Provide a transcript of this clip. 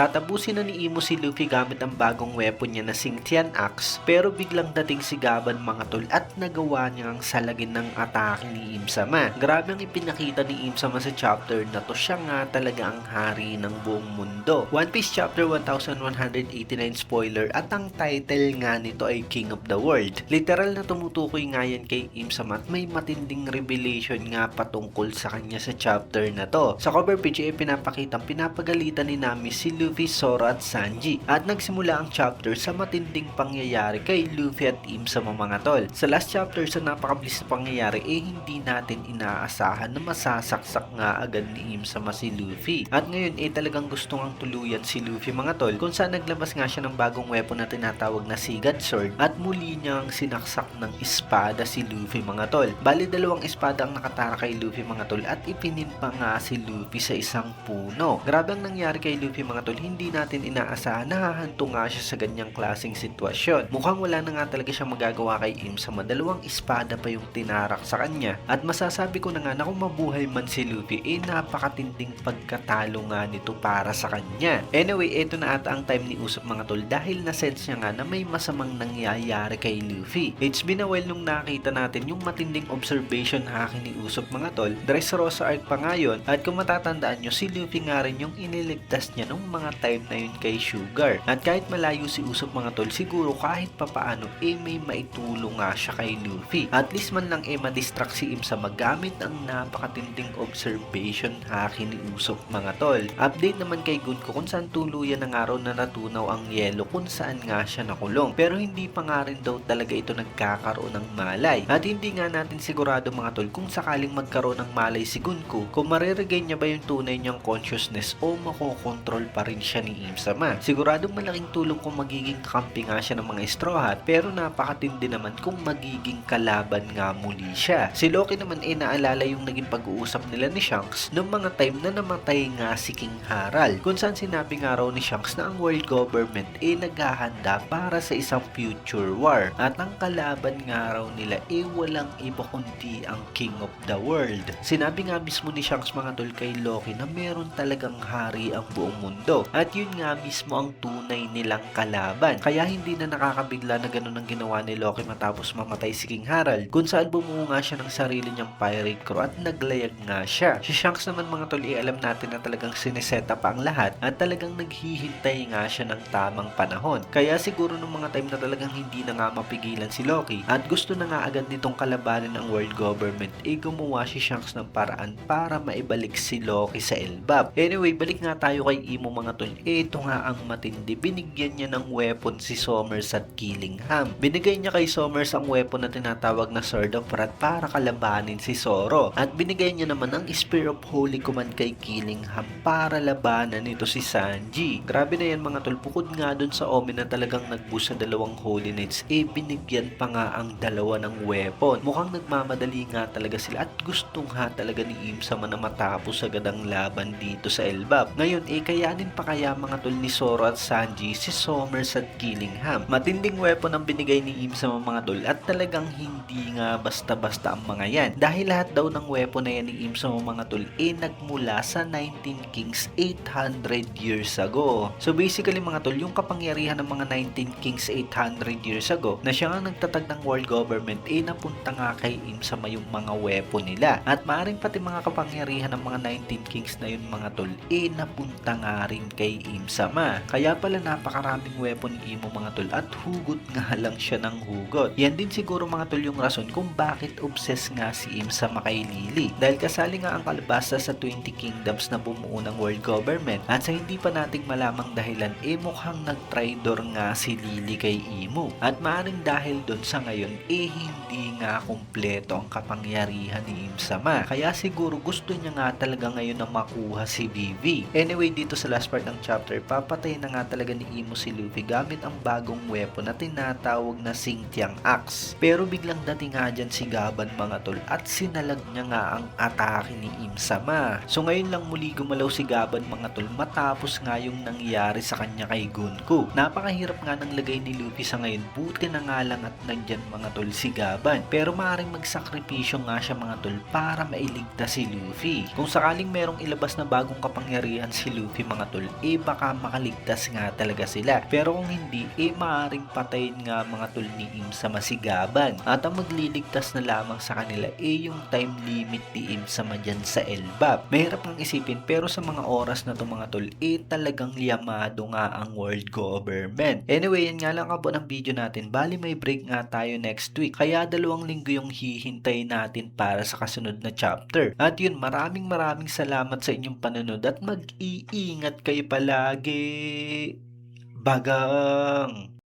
Tatapusin na ni Imo si Luffy gamit ang bagong weapon niya na Xingtian Axe, pero biglang dating si Gaban mga tol at nagawa niyang salagin ng atake ni Im-sama. Grabe ang ipinakita ni Im-sama sa chapter na to, siya nga talaga ang hari ng buong mundo. One Piece Chapter 1189 spoiler at ang title nga nito ay King of the World. Literal na tumutukoy nga yan kay Im-sama at may matinding revelation nga patungkol sa kanya sa chapter na to. Sa cover page ay pinapakitang pinapagalitan ni Nami si Luffy, Zoro at Sanji at nagsimula ang chapter sa matinding pangyayari kay Luffy at Im-sama mga tol. Sa last chapter sa napakabilis na pangyayari hindi natin inaasahan na masasaksak nga agad ni Im-sama si Luffy at ngayon talagang gusto ngang tuluyan si Luffy mga tol kung saan naglabas nga siya ng bagong weapon na tinatawag na Sigad Sword at muli niyang sinaksak ng espada si Luffy mga tol. Bali dalawang espada ang nakatara kay Luffy mga tol at ipinimpa nga si Luffy sa isang puno. Grabe ang nangyari kay Luffy mga tol, hindi natin inaasahan na hahanto nga siya sa ganyang klaseng sitwasyon. Mukhang wala na nga talaga siyang magagawa kay Im-sama, dalawang espada pa yung tinarak sa kanya at masasabi ko na nga na kung mabuhay man si Luffy napakatinding pagkatalo nga nito para sa kanya. Anyway, eto na ata ang time ni Usopp mga tol dahil na-sense niya nga na may masamang nangyayari kay Luffy. It's been a while nung nakita natin yung matinding observation haki ni Usopp mga tol. Dressrosa arc pa nga yun at kung matatandaan nyo si Luffy nga rin yung iniligtas niya nung mga time na yun kay Sugar. At kahit malayo si Usopp mga tol, siguro kahit papaano may maitulong nga siya kay Luffy. At least man lang ma-distract si Im-sama gamit ang napakatinding observation haki ni Usopp mga tol. Update naman kay Gunko kung saan tuluyan ng araw na natunaw ang yelo kung saan nga siya nakulong. Pero hindi pa nga rin daw talaga ito nagkakaroon ng malay. At hindi nga natin sigurado mga tol kung sakaling magkaroon ng malay si Gunko, kung mariregain niya ba yung tunay niyang consciousness o makokontrol pa rin siya ni Im-sama. Siguradong malaking tulong kung magiging kampi nga siya ng mga Straw Hat, pero napakatindi naman kung magiging kalaban nga muli siya. Si Loki naman naalala yung naging pag-uusap nila ni Shanks noong mga time na namatay nga si King Harald, kung saan sinabi nga raw ni Shanks na ang world government naghahanda para sa isang future war at ang kalaban nga raw nila walang iba kundi ang King of the World. Sinabi nga mismo ni Shanks mga tol kay Loki na meron talagang hari ang buong mundo at yun nga mismo ang tunay nilang kalaban. Kaya hindi na nakakabigla na ganun ang ginawa ni Loki matapos mamatay si King Harald, kung saan bumuo nga siya ng sarili niyang pirate crew at naglayag nga siya. Si Shanks naman mga tol alam natin na talagang sineseta pa ang lahat at talagang naghihintay nga siya ng tamang panahon. Kaya siguro nung mga time na talagang hindi na nga mapigilan si Loki at gusto na nga agad nitong kalabanin ang world government, gumawa si Shanks ng paraan para maibalik si Loki sa Elbap. Anyway, balik nga tayo kay Imo mga tol. Ito nga ang matindi. Binigyan niya ng weapon si Sommers at Killingham. Binigay niya kay Sommers ang weapon na tinatawag na Sword of Wrath para kalabanin si Zoro. At binigay niya naman ang Spear of Holy Command kay Killingham para labanan nito si Sanji. Grabe na yan mga tol. Bukod nga dun sa Omen na talagang nag-boost sa dalawang Holy Knights, binigyan pa nga ang dalawa ng weapon. Mukhang nagmamadali nga talaga sila at gusto nga talaga ni Im-sama na matapos agad ang laban dito sa Elbap. Ngayon kayanin pa kaya mga tol ni Zoro at Sanji si Sommers at Killingham. Matinding weapon ang binigay ni Im-sama mga tol at talagang hindi nga basta-basta ang mga yan. Dahil lahat daw ng weapon na yan ni Im-sama mga tol nagmula sa 19 Kings 800 years ago. So basically mga tol, yung kapangyarihan ng mga 19 Kings 800 years ago na siya nga nagtatag ng world government napunta nga kay Im-sama yung mga weapon nila. At maaaring pati mga kapangyarihan ng mga 19 Kings na yun mga tol napunta nga rin kay Im-sama. Kaya pala napakaraming weapon ni Imo mga tol at hugot nga lang siya ng hugot. Yan din siguro mga tol yung rason kung bakit obsessed nga si Im-sama kay Lily. Dahil kasali nga ang kalabasa sa 20 kingdoms na bumuo ng world government at sa hindi pa nating malamang dahilan mukhang nag-traitor nga si Lily kay Imo. At maaaring dahil doon sa ngayon hindi nga kumpleto ang kapangyarihan ni Im-sama. Kaya siguro gusto niya nga talaga ngayon na makuha si Vivi. Anyway, dito sa last part ng chapter, papatay na nga talaga ni Imo si Luffy gamit ang bagong weapon na tinatawag na Xingtian Axe. Pero biglang dating nga dyan si Gaban mga tol at sinalag niya nga ang atake ni Im-sama. So ngayon lang muli gumalaw si Gaban mga tol matapos nga yung nangyari sa kanya kay Gunko. Napakahirap nga ng lagay ni Luffy sa ngayon, buti na nga lang at nandyan mga tol si Gaban. Pero maaaring magsakripisyo nga siya mga tol para mailigtas si Luffy. Kung sakaling merong ilabas na bagong kapangyarihan si Luffy mga tol, baka makaligtas nga talaga sila. Pero kung hindi, maaring patayin nga mga tol ni Imsama si Gaban. At ang magliligtas na lamang sa kanila yung time limit ni Imsama dyan sa Elbap. Mahirap ng isipin pero sa mga oras na to mga tol, talagang yamado nga ang world government. Anyway, yan nga lang kabo ng video natin. Bali may break nga tayo next week. Kaya 2 linggo yung hihintay natin para sa kasunod na chapter. At yun, maraming salamat sa inyong panonood at mag-iingat kayo palagi. Bagang!